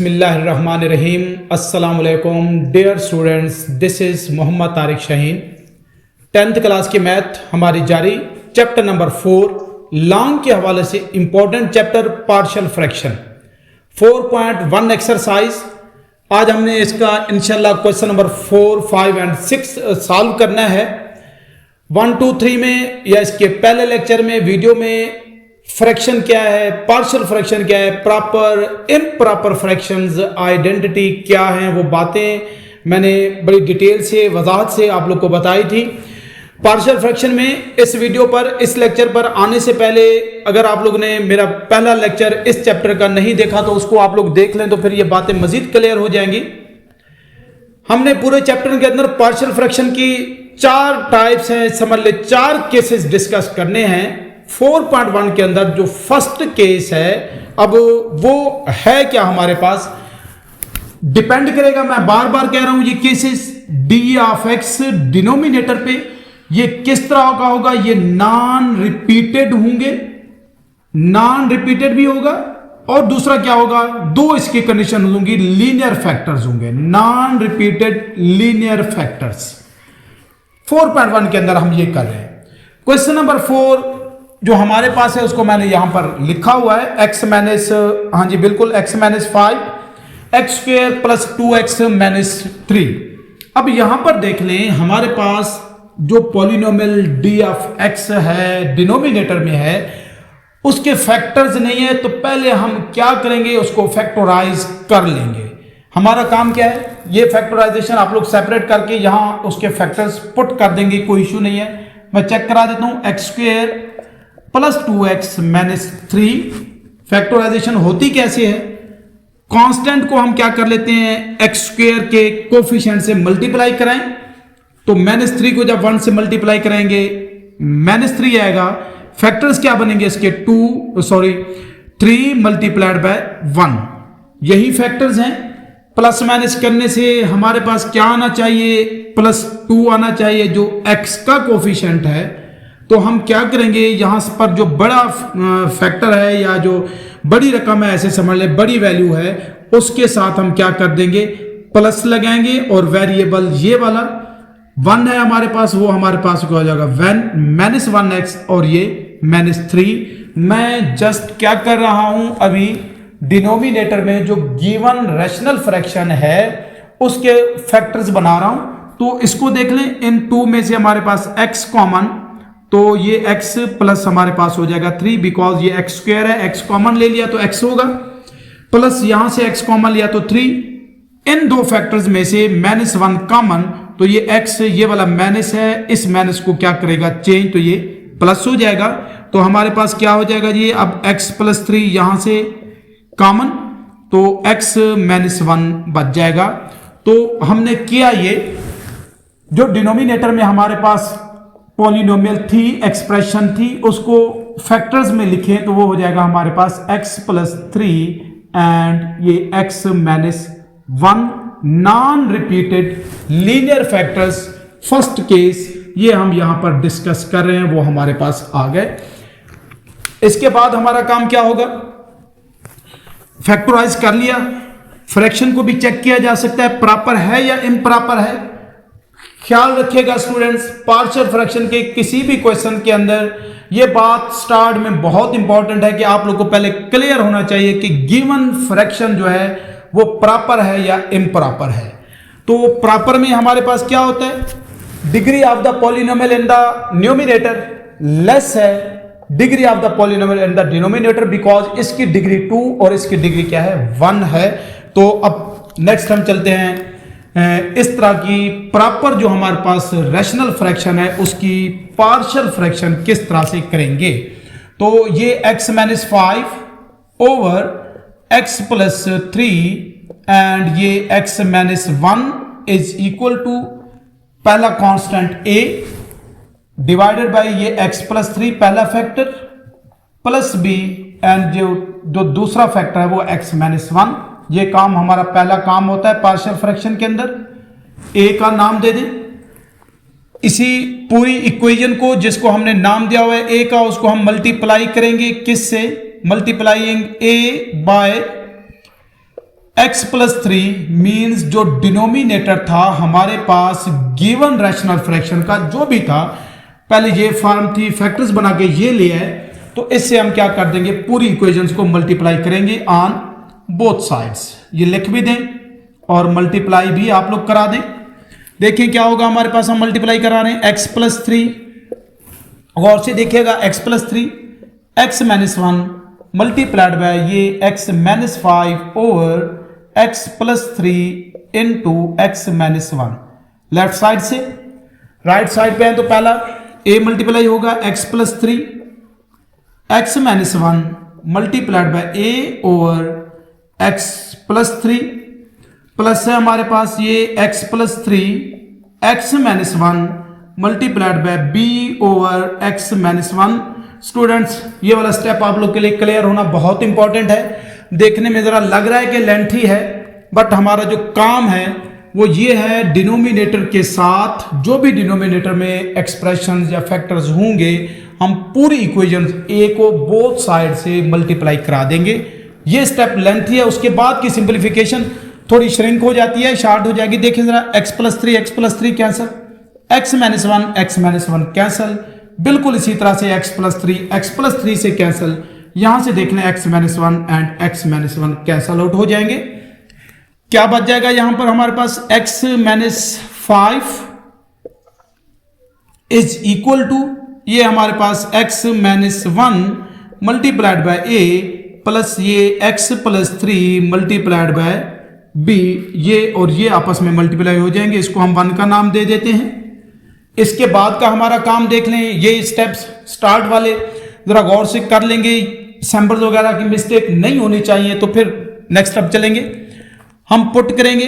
बिस्मिल्लाहिर्रहमानिर्रहीम। अस्सलाम वालेकुम dear students, this is Mohammad Tariq Shaheen. 10th class की मैथ हमारी जारी, चैप्टर नंबर 4 लॉन्ग के हवाले से important chapter partial fraction 4.1 exercise. आज हमने इसका इंशाल्लाह क्वेश्चन नंबर 4, 5 एंड 6 सॉल्व करना है। 1, 2, 3 में या इसके पहले लेक्चर में वीडियो में फ्रैक्शन क्या है, पार्शियल फ्रैक्शन क्या है, प्रॉपर इम्प्रॉपर फ्रैक्शंस, आइडेंटिटी क्या है, वो बातें मैंने बड़ी डिटेल से वजाहत से आप लोग को बताई थी। पार्शियल फ्रैक्शन में इस वीडियो पर, इस लेक्चर पर आने से पहले अगर आप लोग ने मेरा पहला लेक्चर इस चैप्टर का नहीं देखा तो उसको आप लोग देख लें, तो फिर ये बातें मजीद क्लियर हो जाएंगी। हमने पूरे चैप्टर के अंदर पार्शियल फ्रैक्शन की 4 टाइप्स हैं, समझ ले 4 केसेस डिस्कस करने हैं। 4.1 के अंदर जो फर्स्ट केस है, अब वो है क्या हमारे पास, डिपेंड करेगा, मैं बार बार कह रहा हूं, ये cases D of x denominator पे ये किस तरह का होगा, ये नॉन रिपीटेड होंगे, नॉन रिपीटेड भी होगा, और दूसरा क्या होगा, 2 इसकी कंडीशन होंगी, लीनियर फैक्टर्स होंगे, नॉन रिपीटेड लीनियर फैक्टर्स। 4.1 के अंदर हम ये कर रहे हैं। क्वेश्चन नंबर 4 जो हमारे पास है उसको मैंने यहां पर लिखा हुआ है, एक्स माइनस, हाँ जी बिल्कुल, x minus 5 x square plus 2x minus 3। अब यहां पर देख लें, हमारे पास जो पॉलिनोमियल डी ऑफ एक्स है डिनोमिनेटर में है, उसके फैक्टर्स नहीं है, तो पहले हम क्या करेंगे, उसको फैक्टराइज कर लेंगे। हमारा काम क्या है, ये फैक्टराइजेशन आप लोग सेपरेट करके यहां उसके फैक्टर्स पुट कर देंगे, कोई इशू नहीं है। मैं चेक करा देता हूं, x square plus 2x minus 3 factorisation होती कैसे है, कांस्टेंट को हम क्या कर लेते हैं, एक्स स्क्वेयर के कोफिशिएंट से मल्टीप्लाई कराएं, तो माइनस 3 को जब 1 से मल्टीप्लाई करेंगे माइनस 3 आएगा। फैक्टर्स क्या बनेंगे इसके, 3 मल्टीप्लाइड बाय 1, यही फैक्टर्स हैं। प्लस माइनस करने से हमारे पास क्या आना चाहिए, +2 आना चाहिए, जो x का कोफिशिएंट है। तो हम क्या करेंगे, यहां पर जो बड़ा फैक्टर है या जो बड़ी रकम है, ऐसे समझ ले बड़ी वैल्यू है, उसके साथ हम क्या कर देंगे, प्लस लगाएंगे, और वेरिएबल ये वाला 1 है हमारे पास, वो हमारे पास क्या हो जाएगा, माइनस 1x, और ये माइनस 3। मैं जस्ट क्या कर रहा हूं, अभी डिनोमिनेटर में जो गिवन रैशनल फ्रैक्शन है उसके फैक्टर्स बना रहा हूं। तो इसको देख लें, इन 2 में से हमारे पास x कॉमन, तो ये x प्लस हमारे पास हो जाएगा 3, बिकॉज ये एक्स स्क्वायर है, x कॉमन ले लिया तो x होगा, प्लस यहां से x कॉमन लिया तो 3। इन 2 फैक्टर्स में से -1 कॉमन, तो ये x ये वाला माइनस है, इस माइनस को क्या करेगा चेंज, तो ये प्लस हो जाएगा। तो हमारे पास क्या हो जाएगा जी, अब x + 3 यहां से कॉमन, तो x -1 बच जाएगा। तो हमने किया ये, जो डिनोमिनेटर में हमारे पास पॉलिनोमियल थी, एक्सप्रेशन थी, उसको फैक्टर्स में लिखें तो वो हो जाएगा हमारे पास x + 3 एंड ये x - 1 non repeated linear factors. First case ये हम यहां पर डिस्कस कर रहे हैं, वो हमारे पास आ गए। इसके बाद हमारा काम क्या होगा, फैक्टराइज कर लिया, फ्रैक्शन को भी चेक किया जा सकता है प्रॉपर है या इम्प्रॉपर है। ख्याल रखिएगा स्टूडेंट्स, पार्शियल फ्रैक्शन के किसी भी क्वेश्चन के अंदर ये बात स्टार्ट में बहुत इंपॉर्टेंट है कि आप लोग को पहले क्लियर होना चाहिए कि गिवन फ्रैक्शन जो है वो प्रॉपर है या इम्प्रॉपर है। तो प्रॉपर में हमारे पास क्या होता है, degree of the polynomial in the numerator less है degree of the polynomial in the denominator, because इसकी डिग्री 2 और इसकी डिग्री क्या है, 1 है। तो अब नेक्स्ट हम चलते हैं, इस तरह की प्रॉपर जो हमारे पास रैशनल फ्रैक्शन है उसकी पार्शियल फ्रैक्शन किस तरह से करेंगे। तो ये x - 5 ओवर x + 3 एंड ये x - 1 इज इक्वल टू पहला कांस्टेंट a डिवाइडेड बाय ये x + 3 पहला फैक्टर प्लस b, एंड जो दूसरा फैक्टर है वो x - 1। ये काम हमारा पहला काम होता है पार्शियल फ्रैक्शन के अंदर। a का नाम दे दें, इसी पूरी इक्वेशन को जिसको हमने नाम दिया हुआ है a का, उसको हम मल्टीप्लाई करेंगे, किस से, multiplying a by x plus 3 means जो डिनोमिनेटर था हमारे पास गिवन रैशनल फ्रैक्शन का जो भी था, पहले ये फॉर्म थी, फैक्टर्स बना के ये लिया है, तो इससे हम क्या कर देंगे, पूरी इक्वेशंस को मल्टीप्लाई करेंगे ऑन बोथ साइड्स। ये लिख भी दें और मल्टीप्लाई भी आप लोग करा दें। देखिए क्या होगा हमारे पास, हम मल्टीप्लाई करा रहे हैं x प्लस 3, गौर से देखिएगा x plus 3 x minus 1 multiplied bye ये x minus 5 over x plus 3 into x minus 1। Left side से राइट साइड पे है तो पहला a मल्टीप्लाई होगा x plus 3 x minus 1 multiplied by a over x plus 3 plus है हमारे पास ये x plus 3 x minus 1 multiplied by b over x minus 1। Students ये वाला स्टेप आप लोग के लिए क्लियर होना बहुत इंपॉर्टेंट है। देखने में जरा लग रहा है कि लेंथी है, बट हमारा जो काम है वो ये है, डिनोमिनेटर के साथ जो भी डिनोमिनेटर में एक्सप्रेशंस या फैक्टर्स होंगे हम पूरी इक्वेशन a को बोथ साइड से मल्टीप्लाई करा देंगे। ये स्टेप लेंथी है, उसके बाद की सिंप्लीफिकेशन थोड़ी श्रिंक हो जाती है, शार्ट हो जाएगी। देखिए जरा x plus 3 cancel, x minus 1 cancel, बिल्कुल इसी तरह से x प्लस 3 से कैंसल, यहां से देख लें x minus 1 and x minus 1 cancel out हो जाएंगे। क्या बच जाएगा यहां पर हमारे पास, x minus 5 is equal to ये हमारे पास x minus 1 multiplied by a plus ये x plus 3 multiplied by b, ये और ये आपस में मल्टीप्लाई हो जाएंगे। इसको हम 1 का नाम दे देते हैं। इसके बाद का हमारा काम देख लें, ये स्टेप्स स्टार्ट वाले जरा गौर से कर लेंगे, सैंपल्स वगैरह की मिस्टेक नहीं होनी चाहिए, तो फिर नेक्स्ट स्टेप चलेंगे। हम पुट करेंगे,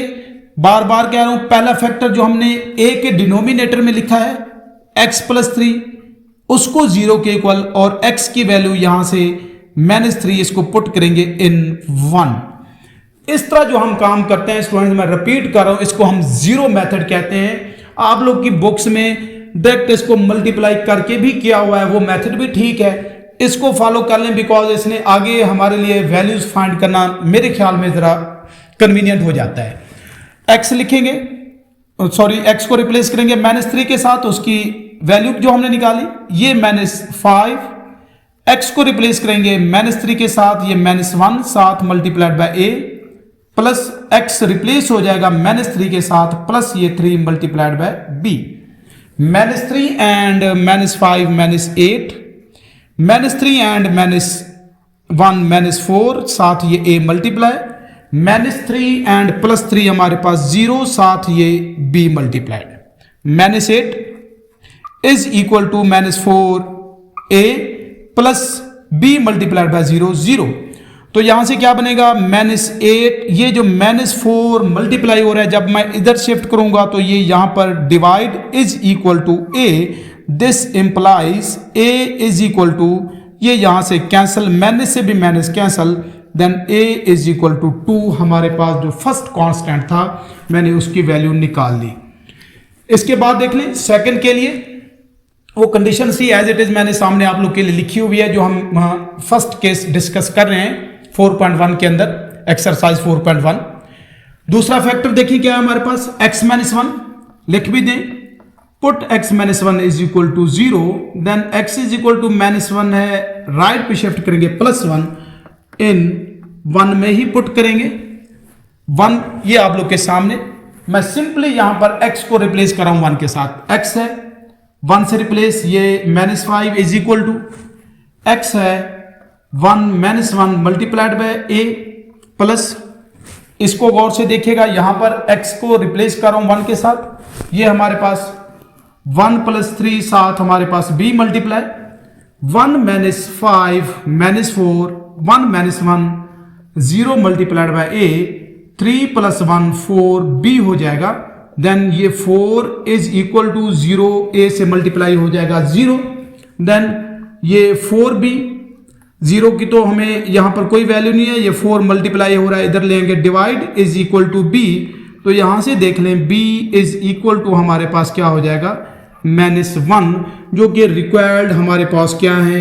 बार बार कह रहा हूं, पहला फैक्टर जो हमने a के डिनोमिनेटर में लिखा है x प्लस 3 उसको 0 के इक्वल और x की वैल्यू यहां से -3, इसको पुट करेंगे इन 1। इस तरह जो हम काम करते हैं स्टूडेंट्स, मैं रिपीट कर रहा हूं, इसको हम जीरो मेथड कहते हैं। आप लोग की बुक्स में डायरेक्ट इसको मल्टीप्लाई करके भी किया हुआ है, वो मेथड भी ठीक है, इसको फॉलो कर लें, बिकॉज इसने आगे हमारे लिए वैल्यूज फाइंड करना मेरे ख्याल में जरा कन्वीनियंट हो जाता है। x लिखेंगे, सॉरी x को रिप्लेस करेंगे -3 के साथ, उसकी वैल्यू जो हमने निकाली ये -5, x को रिप्लेस करेंगे -3 के साथ, ये -1 साथ multiplied by a plus x replace हो जाएगा -3 के साथ प्लस ये 3 multiplied by b, -3 and -5 -8, -3 and -1 -4 साथ ये a मल्टीप्लाई, -3 एंड +3 हमारे पास 0 साथ ये b multiplied, -8 is equal to -4a plus b multiplied by 0 0। तो यहां से क्या बनेगा, -8, ये जो -4 मल्टीप्लाई हो रहा है, जब मैं इधर शिफ्ट करूंगा तो ये यहां पर divide is equal to a, this implies a is equal to, ये यहां से कैंसल, माइनस से भी minus cancel, then a is equal to 2। हमारे पास जो फर्स्ट कांस्टेंट था मैंने उसकी वैल्यू निकाल ली। इसके बाद देख लें सेकंड के लिए वो कंडीशन सी एज इट इज मैंने सामने आप लोग के लिए लिखी हुई है, जो हम फर्स्ट केस डिस्कस कर रहे हैं 4.1 के अंदर, एक्सरसाइज 4.1। दूसरा फैक्टर देखिए क्या है हमारे पास, x माइनस 1 लिख भी दें, put x minus 1 is equal to 0, then x is equal to -1 है, राइट पे शिफ्ट करेंगे +1, इन 1 में ही पुट करेंगे 1, ये आप लोग के सामने। मैं सिंपली यहां पर x को रिप्लेस कर रहा हूं 1 के साथ, x है 1 से रिप्लेस, ये -5 इज इक्वल टू x है 1 -1 मल्टीप्लाइड बाय a प्लस, इसको गौर से देखिएगा, यहां पर x को रिप्लेस कर रहा हूं 1 के साथ, ये हमारे पास 1 + 3 साथ हमारे पास b multiply, 1 - 5 - 4 1 - 1 0 multiplied by a, 3 + 1 4 b हो जाएगा, देन ये 4 इज इक्वल टू 0, a से मल्टीप्लाई हो जाएगा 0, देन ये 4b, 0 की तो हमें यहां पर कोई वैल्यू नहीं है, ये 4 मल्टीप्लाई हो रहा है, इधर लेंगे divide is equal to b, तो यहां से देख लें b इज इक्वल टू हमारे पास क्या हो जाएगा -1, जो कि रिक्वायर्ड हमारे पास क्या है,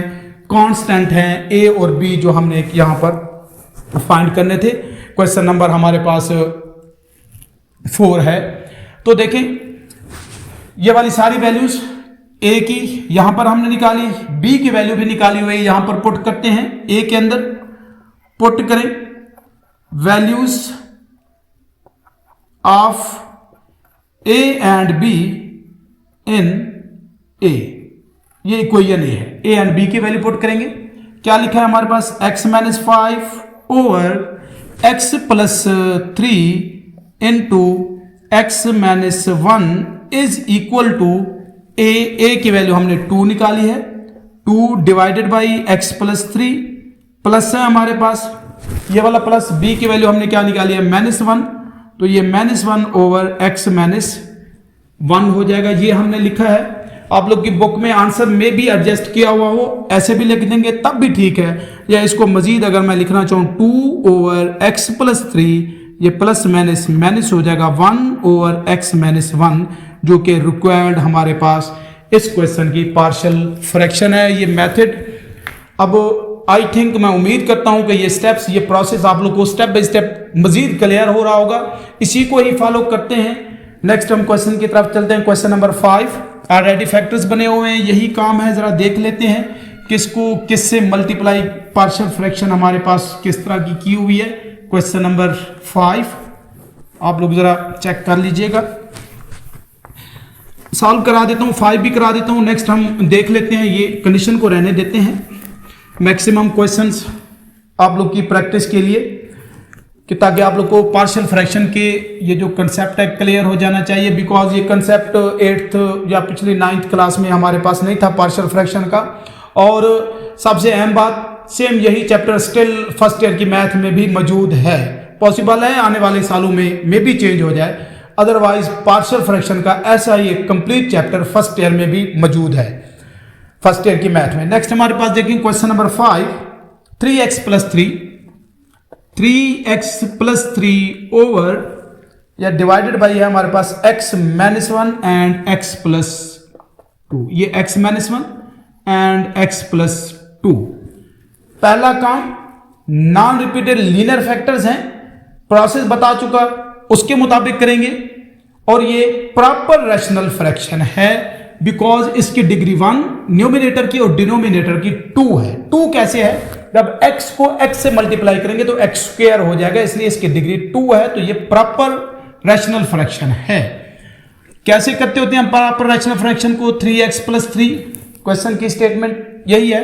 कांस्टेंट है a और b, जो हमने यहां पर फाइंड करने थे। क्वेश्चन नंबर हमारे पास 4 है। तो देखें ये वाली सारी वैल्यूज ए की यहां पर हमने निकाली, बी की वैल्यू भी निकाली हुई, यहां पर पुट करते हैं, ए के अंदर पुट करें values of a and b in a, ये इक्वेशन ए है, ए एंड बी की वैल्यू पुट करेंगे। क्या लिखा है हमारे पास, x minus 5 over x plus 3 into x minus 1 is equal to a की वैल्यू हमने 2 निकाली है, 2 divided by x plus 3 plus है हमारे पास ये वाला प्लस, b की वैल्यू हमने क्या निकाली है -1, तो ये -1 ओवर x माइनस 1 हो जाएगा। ये हमने लिखा है। आप लोग की बुक में आंसर में भी एडजस्ट किया हुआ हो, ऐसे भी लिख देंगे तब भी ठीक है, या इसको मजीद अगर मैं लिखना चाहूँ 2 ओवर x प्लस 3, ये प्लस माइनस माइनस हो जाएगा 1 ओवर x माइनस 1, जो कि रिक्वायर्ड हमारे पास इस क्वेश्चन की पार्शियल फ्रैक्शन है। ये मेथड अब आई थिंक मैं उम्मीद करता हूं कि ये स्टेप्स, ये प्रोसेस आप लोग को स्टेप बाय स्टेप मजीद क्लियर हो रहा होगा, इसी को ही फॉलो करते हैं। नेक्स्ट हम क्वेश्चन की तरफ चलते हैं। क्वेश्चन नंबर 5, ऑलरेडी फैक्टर्स बने हुए हैं, यही काम है, जरा देख लेते हैं किसको किससे मल्टीप्लाई, पार्शियल फ्रैक्शन हमारे पास किस तरह की हुई है। क्वेश्चन नंबर 5 आप लोग जरा चेक कर लीजिएगा, सॉल्व करा देता हूं, 5 भी करा देता हूं। नेक्स्ट हम देख लेते हैं, ये कंडीशन को रहने देते हैं मैक्सिमम क्वेश्चंस आप लोग की प्रैक्टिस के लिए, कि ताकि आप लोग को पार्शियल फ्रैक्शन के ये जो कंसेप्ट है क्लियर हो जाना चाहिए, बिकॉज ये कंसेप्ट 8th या पिछली 9th क्लास में हमारे पास नहीं था पार्शियल फ्रैक्शन का। और सबसे अहम बात, सेम यही चैप्टर स्टिल फर्स्ट ईयर की मैथ में भी मौजूद है। पॉसिबल है आने वाले सालों में भी चेंज हो जाए, अदरवाइज पार्शियल फ्रैक्शन का ऐसा ही एक कंप्लीट चैप्टर फर्स्ट ईयर में भी मौजूद है, फर्स्ट ईयर की मैथ में। नेक्स्ट हमारे पास देखें question number 5, 3x plus 3 over या डिवाइडेड बाई है हमारे पास x minus 1 and x plus 2, ये x minus 1 and x plus 2। पहला काम नॉन रिपीटेड लीनियर फैक्टर्स हैं, प्रोसेस बता चुका, उसके मुताबिक करेंगे। और ये प्रॉपर रैशनल फ्रैक्शन है, बिकॉज इसकी डिग्री 1 न्यूमिनेटर की और डिनोमिनेटर की 2 है। 2 कैसे है, जब x को x से मल्टीप्लाई करेंगे तो x स्क्वायर हो जाएगा, इसलिए इसकी डिग्री 2 है, तो ये प्रॉपर रैशनल फ्रैक्शन है। कैसे करते होते हैं प्रॉपर रैशनल फ्रैक्शन को, 3x प्लस 3, क्वेश्चन की स्टेटमेंट यही है,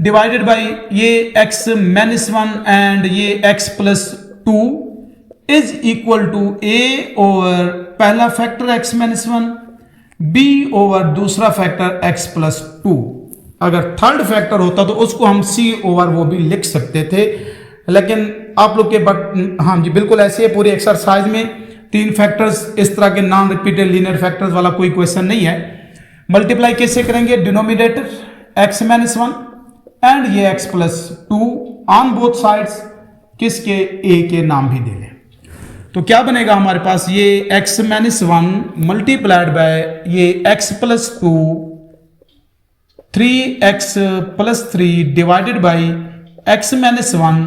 डिवाइडेड बाई ये x माइनस 1 एंड ये x plus 2 is equal to a over पहला factor x minus 1, b over दूसरा फैक्टर x प्लस 2। अगर थर्ड फैक्टर होता तो उसको हम c ओवर वो भी लिख सकते थे, लेकिन आप लोग के हाँ जी बिल्कुल ऐसे है, पूरी एक्सरसाइज में 3 फैक्टर्स इस तरह के नॉन रिपीटेड लीनियर फैक्टर्स वाला कोई क्वेश्चन नहीं है। मल्टीप्लाई कैसे करेंगे, डिनोमिनेटर x माइनस 1 एंड ये x plus 2 on both sides, किसके a के नाम भी दे लें, तो क्या बनेगा हमारे पास, ये x माइनस 1 मल्टीप्लाइड बाय ये x plus 2, 3x plus 3 divided by x minus 1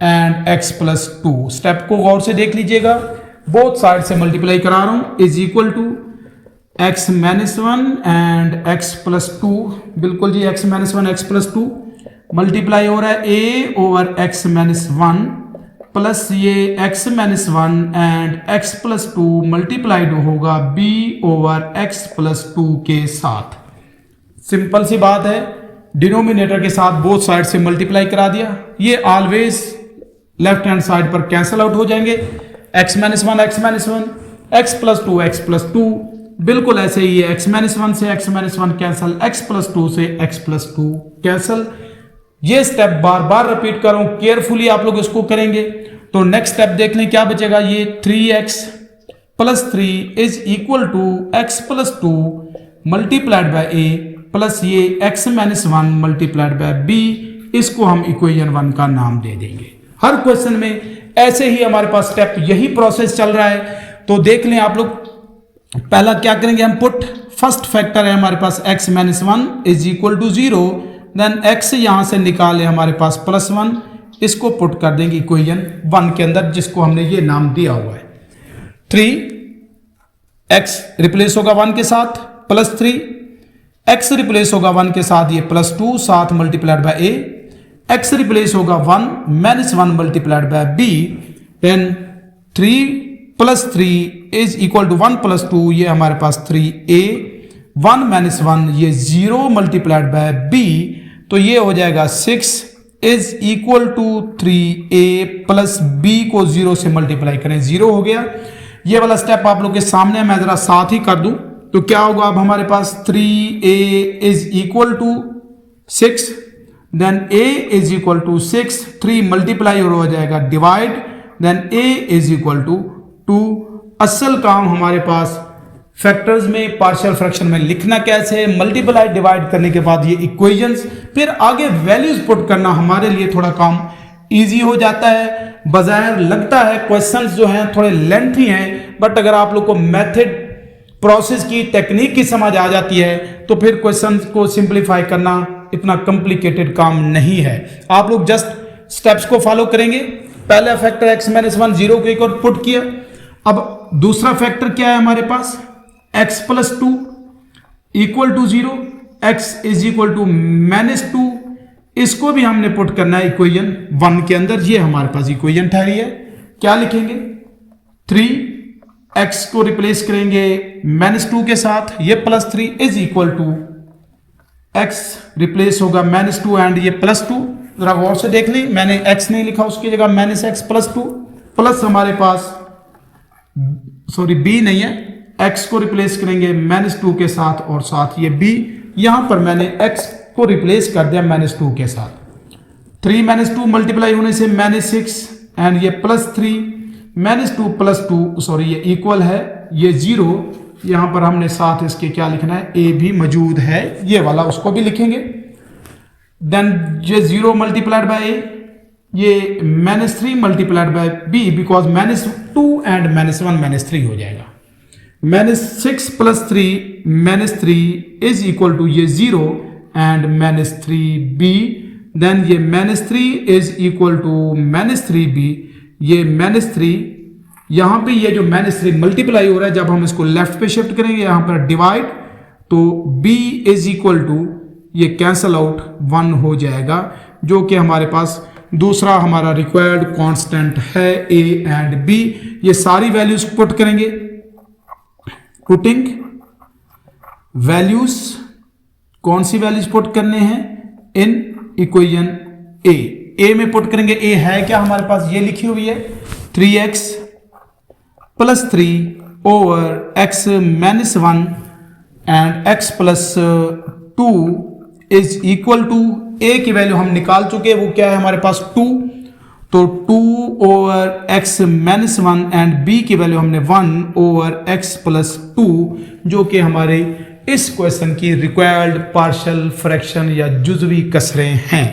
and x plus 2। Step को गौर से देख लीजिएगा, बोथ साइड से मल्टीप्लाई करा रहा हूं, is equal to x minus 1 and x plus 2, बिल्कुल जी x minus 1 x plus 2 multiply हो रहा है a over x minus 1 plus ये x minus 1 and x plus 2 multiplied होगा b ओवर x प्लस 2 के साथ। सिंपल सी बात है, डिनोमिनेटर के साथ बोथ साइड से मल्टीप्लाई करा दिया, ये ऑलवेज लेफ्ट हैंड साइड पर कैंसल आउट हो जाएंगे, x minus 1 x minus 1, x plus 2 x plus 2, बिल्कुल ऐसे ही है, x माइनस 1 से x minus 1 cancel, x plus 2 से x प्लस 2 कैंसल। ये स्टेप बार बार रिपीट कर रहा हूं, केयरफुली आप लोग इसको करेंगे। तो नेक्स्ट स्टेप देख लें क्या बचेगा, ये 3x plus 3 is equal to x plus 2 multiplied by a plus ये x minus 1 multiplied by b, इसको हम इक्वेशन 1 का नाम दे देंगे। हर क्वेश्चन में ऐसे ही हमारे पास स्टेप यही प्रोसेस चल रहा है। तो देख लें आप लोग, पहला क्या करेंगे हम, पुट फर्स्ट फैक्टर है हमारे पास x minus 1 is equal to 0, then x यहां से निकाले हमारे पास प्लस 1, इसको पुट कर देंगे इक्वेशन 1 के अंदर, जिसको हमने ये नाम दिया हुआ है 3x रिप्लेस होगा 1 के साथ प्लस 3, x रिप्लेस होगा 1 के साथ ये plus 2 7 multiplied by a, x replace होगा 1 minus 1 multiplied by b, then 3 plus 3 is equal to 1 plus 2, ये हमारे पास 3a, 1 माइनस 1 ये 0 मल्टीप्लाइड बाय b, तो ये हो जाएगा 6 is equal to 3a plus b को 0 से मल्टीप्लाई करें, 0 हो गया। ये वाला स्टेप आप लोग के सामने मैं जरा साथ ही कर दूं तो क्या होगा, अब हमारे पास 3a is equal to 6, then a is equal to 6, 3 multiply और हो जाएगा divide, then a is equal to 2। असल काम हमारे पास फैक्टर्स में पार्शियल फ्रैक्शन में लिखना कैसे, मल्टीप्लाई डिवाइड करने के बाद ये इक्वेशंस, फिर आगे वैल्यूज पुट करना हमारे लिए थोड़ा काम इजी हो जाता है। बजाय लगता है क्वेश्चंस जो हैं थोड़े लेंथी हैं, बट अगर आप लोग को मेथड प्रोसेस की टेक्निक की समझ आ जाती है तो फिर क्वेश्चंस को सिंप्लीफाई करना इतना कॉम्प्लिकेटेड काम नहीं है। आप लोग जस्ट स्टेप्स को फॉलो करेंगे। पहला फैक्टर x माइनस 1 0 को एक और पुट किया। अब दूसरा फैक्टर क्या है हमारे पास, x plus 2 equal to 0, x is equal to minus 2, इसको भी हमने पुट करना है इक्वेशन 1 के अंदर। ये हमारे पास इक्वेशन ठहरी है, क्या लिखेंगे 3x को रिप्लेस करेंगे माइनस 2 के साथ, ये plus 3 is equal to x replace होगा माइनस 2 एंड ये प्लस 2। जरा गौर से देख ली, मैंने x नहीं लिखा, उसकी जगह माइनस x प्लस 2, प्लस हमारे पास सॉरी b नहीं है, x को रिप्लेस करेंगे माइनस 2 के साथ और साथ ये b, यहां पर मैंने x को रिप्लेस कर दिया माइनस 2 के साथ। 3 माइनस 2 मल्टीप्लाई होने से माइनस 6 एंड ये प्लस 3, माइनस 2 प्लस 2 सॉरी ये इक्वल है, ये 0, यहां पर हमने साथ इसके क्या लिखना है, a भी मौजूद है, ये वाला उसको भी लिखेंगे। देन ये 0 मल्टीप्लाइड बाय a, ये minus 3 multiplied by b, because minus 2 and minus 1 minus 3 हो जाएगा। Minus 6 plus 3 minus 3 is equal to ये 0 एंड माइनस 3b, देन ये minus 3 is equal to minus 3b, ये माइनस 3, यहां पे ये जो माइनस 3 मल्टीप्लाई हो रहा है, जब हम इसको लेफ्ट पे शिफ्ट करेंगे यहां पर डिवाइड, तो b इज इक्वल टू ये कैंसल आउट 1 हो जाएगा, जो कि हमारे पास दूसरा हमारा रिक्वायर्ड कांस्टेंट है a एंड b। ये सारी वैल्यूज पुट करेंगे, पुटिंग वैल्यूज, कौन सी वैल्यूज पुट करने हैं इन इक्वेशन a में पुट करेंगे। a है क्या हमारे पास, ये लिखी हुई है 3x plus 3 over x minus 1 and x plus 2 is equal to, a की वैल्यू हम निकाल चुके हैं, वो क्या है हमारे पास 2, तो 2 over x minus 1 and b की वैल्यू हमने 1 ओवर x प्लस 2, जो कि हमारे इस क्वेश्चन की रिक्वायर्ड पार्शियल फ्रैक्शन या जुज़वी कसरें हैं।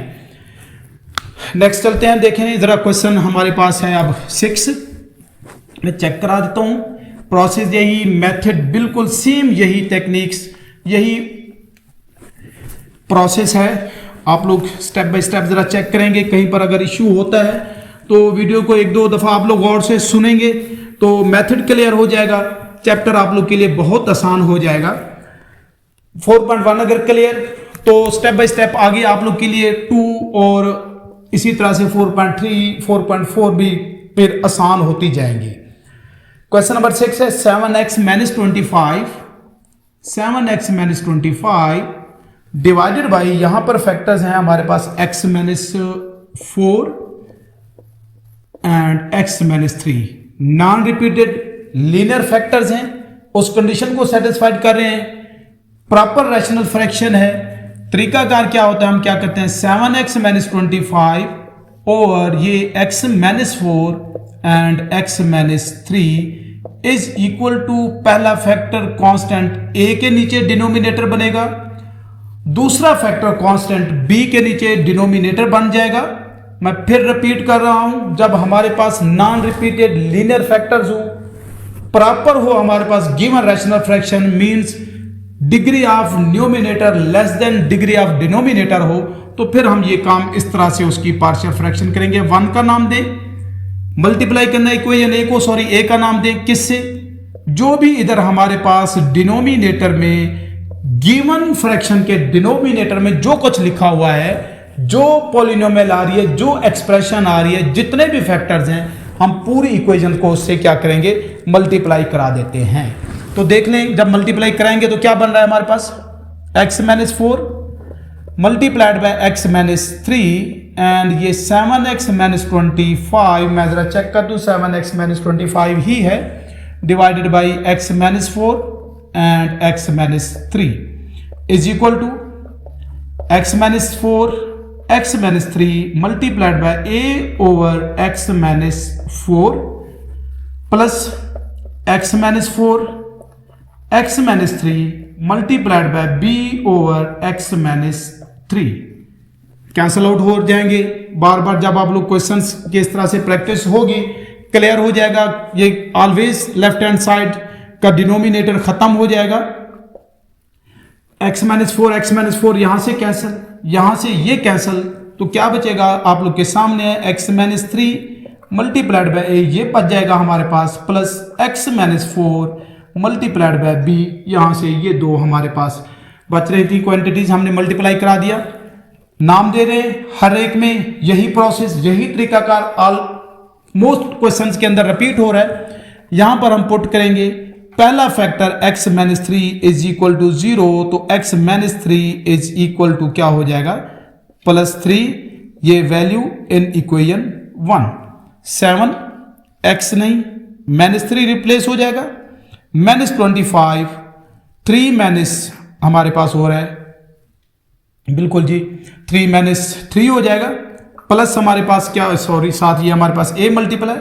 नेक्स्ट चलते हैं, देखें जरा क्वेश्चन हमारे पास है अब 6, मैं चेक करा देता हूं। प्रोसेस यही, मेथड बिल्कुल सेम, यही टेक्निक्स, यही प्रोसेस है। आप लोग स्टेप बाय स्टेप जरा चेक करेंगे, कहीं पर अगर इश्यू होता है तो वीडियो को 1-2 दफा आप लोग गौर से सुनेंगे तो मेथड क्लियर हो जाएगा, चैप्टर आप लोग के लिए बहुत आसान हो जाएगा। 4.1 अगर क्लियर तो स्टेप बाय स्टेप आगे आप लोग के लिए 2 और इसी तरह से 4.3 4.4 भी फिर आसान होती जाएंगी। क्वेश्चन नंबर 6 है 7x minus 25, 7x minus 25 divided by, यहां पर फैक्टर्स हैं हमारे पास x minus 4 and x minus 3, non repeated linear factors हैं, उस कंडीशन को सेटिस्फाइड कर रहे हैं, प्रॉपर रैशनल फ्रैक्शन है। तरीकाकार क्या होता है, हम क्या करते हैं 7x माइनस 25 ओवर ये x minus 4 and x minus 3 is equal to, पहला फैक्टर कांस्टेंट a के नीचे डिनोमिनेटर बनेगा, दूसरा फैक्टर कांस्टेंट b के नीचे डिनोमिनेटर बन जाएगा। मैं फिर रिपीट कर रहा हूं, जब हमारे पास नॉन रिपीटेड लीनियर फैक्टर्स हो, प्रॉपर हो हमारे पास given rational fraction, means degree of numerator less than degree of denominator हो तो फिर हम ये काम इस तरह से उसकी पार्शियल फ्रैक्शन करेंगे। 1 का नाम दें, मल्टीप्लाई करना इक्वेशन ए को, सॉरी ए का नाम दें, किससे, जो भी इधर हमारे पास डिनोमिनेटर में गिवन फ्रैक्शन के डिनोमिनेटर में जो कुछ लिखा हुआ है, जो पॉलिनोमियल आ रही है, जो एक्सप्रेशन आ रही है, जितने भी फैक्टर्स हैं, हम पूरी इक्वेशन को उससे क्या करेंगे, मल्टीप्लाई करा देते हैं। तो देख लें, जब मल्टीप्लाई कराएंगे तो क्या बन रहा है हमारे पास, x minus 4 multiplied bye x minus 3 and ये 7x माइनस 25, मैं जरा चेक कर दूं, 7x माइनस 25 ही है, divided by x minus 4 and x minus 3 is equal to x minus 4 x minus 3 multiplied by a over x minus 4 plus x minus 4 x minus 3 multiplied by b over x minus 3 cancel out हो जाएंगे। बार बार जब आप लोग questions की इस तरह से practice होगी, क्लियर हो जाएगा। ये ऑलवेज लेफ्ट हैंड साइड का डिनोमिनेटर खत्म हो जाएगा। x माइनस 4 यहां से कैंसल, यहां से ये कैंसल, तो क्या बचेगा आप लोग के सामने है x minus 3 multiplied by a, ये बच जाएगा हमारे पास, plus x minus 4 multiplied by b, यहां से ये दो हमारे पास बच रही थी क्वांटिटीज, हमने मल्टीप्लाई करा दिया, नाम दे रहे हैं। हर एक में यही प्रोसेस, यही तरीकाकार ऑलमोस्ट क्वेश्चंस के अंदर रिपीट हो रहा है। यहां पर हम पुट करेंगे पहला factor x minus 3 is equal to 0, तो x minus 3 is equal to क्या हो जाएगा, प्लस 3, ये वैल्यू इन इक्वेशन 1, 7 x नहीं माइनस 3 रिप्लेस हो जाएगा, माइनस 25, 3 माइनस हमारे पास हो रहा है, बिल्कुल जी 3 माइनस 3 हो जाएगा, प्लस हमारे पास क्या, सॉरी साथ ये हमारे पास a मल्टीप्लाई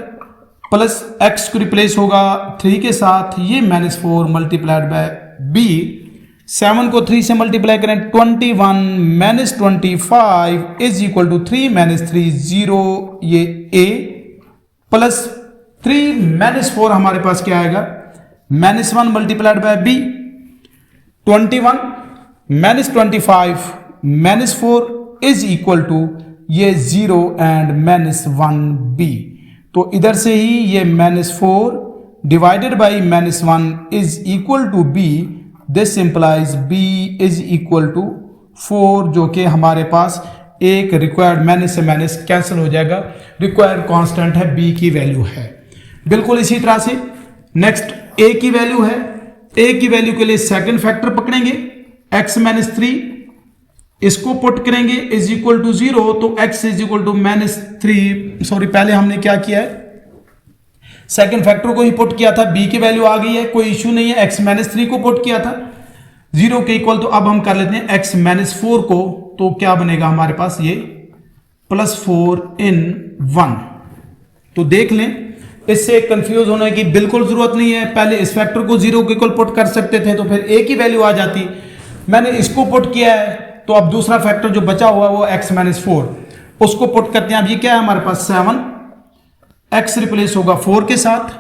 प्लस x को रिप्लेस होगा 3 के साथ, ये माइनस 4 मल्टीप्लाइड बाय b, 7 को 3 से मल्टीप्लाई करें 21 minus 25 is equal to 3 minus 3 0, ये a प्लस 3 माइनस 4 हमारे पास क्या आएगा, minus 1 multiplied by b, 21 minus 25 minus 4 is equal to ये 0 एंड माइनस 1b, तो इधर से ही ये minus 4 divided by minus 1 is equal to b, this implies b is equal to 4, जो कि हमारे पास एक रिक्वायर्ड माइनस से माइनस कैंसिल हो जाएगा, रिक्वायर्ड कांस्टेंट है b की वैल्यू है। बिल्कुल इसी तरह से नेक्स्ट a की वैल्यू है, a की वैल्यू के लिए सेकंड फैक्टर पकड़ेंगे x माइनस 3, इसको पुट करेंगे इज इक्वल टू 0, तो x is equal to minus 3, sorry पहले हमने क्या किया है, सेकंड फैक्टर को ही पुट किया था, b की वैल्यू आ गई है, कोई इश्यू नहीं है, x माइनस 3 को पुट किया था 0 के इक्वल, तो अब हम कर लेते हैं x माइनस 4 को, तो क्या बनेगा हमारे पास ये प्लस 4 इन 1। तो देख लें, इससे कंफ्यूज होने की बिल्कुल जरूरत नहीं है, पहले इस फैक्टर को 0 के इक्वल पुट कर सकते थे तो फिर a की वैल्यू आ जाती, मैंने इसको पुट किया है, तो अब दूसरा फैक्टर जो बचा हुआ वो x माइनस 4, उसको पुट करते हैं। अब ये क्या है हमारे पास 7, x रिप्लेस होगा 4 के साथ,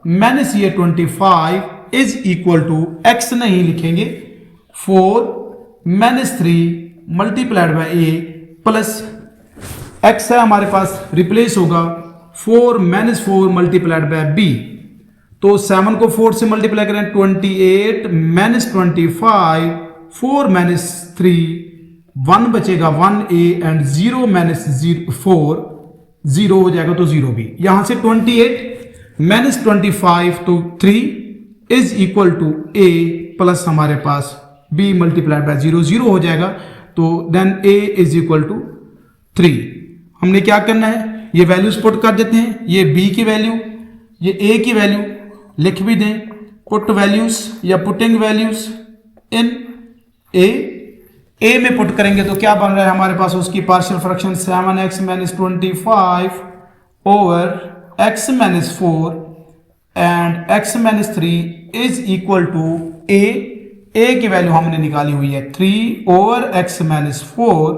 माइनस ये 25 इज इक्वल टू x नहीं लिखेंगे 4 minus 3 multiplied by a plus x है हमारे पास, रिप्लेस होगा 4 माइनस 4 मल्टीप्लाइड बाय b, तो 7 को 4 से मल्टीप्लाई करें 28 माइनस 25, 4 माइनस 3, 1 बचेगा 1a एंड 0 माइनस 4 0 हो जाएगा, तो 0 भी, यहां से 28 माइनस 25 तो 3 is equal to a plus हमारे पास b मल्टीप्लाइड बाय 0 0 हो जाएगा, तो then a is equal to 3। हमने क्या करना है, ये वैल्यूज पुट कर देते हैं, ये b की वैल्यू, ये a की वैल्यू लिख भी दें, पुट वैल्यूज या पुटिंग वैल्यूज इन a में पुट करेंगे तो क्या बन रहा है हमारे पास, उसकी partial fraction 7x minus 25 over x minus 4 and x minus 3 is equal to a की वैल्यू हमने निकाली हुई है 3 over x minus 4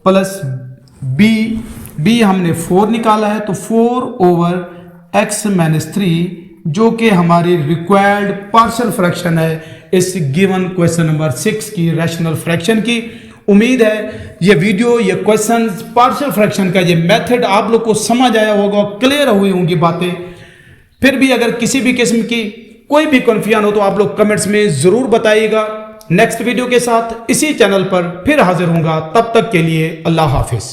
plus b हमने 4 निकाला है, तो 4 ओवर x माइनस 3, जो कि हमारी रिक्वायर्ड पार्शियल फ्रैक्शन है इस गिवन क्वेश्चन नंबर 6 की रैशनल फ्रैक्शन की। उम्मीद है ये वीडियो, ये क्वेश्चन, पार्शियल फ्रैक्शन का ये मेथड आप लोग को समझ आया होगा, क्लियर हुई होंगी बातें। फिर भी अगर किसी भी किस्म की कोई भी कन्फ्यूजन हो तो आप लोग कमेंट्स में जरूर बताइएगा। नेक्स्ट वीडियो के साथ इसी चैनल पर फिर हाजिर होऊंगा, तब तक के लिए अल्लाह हाफिज।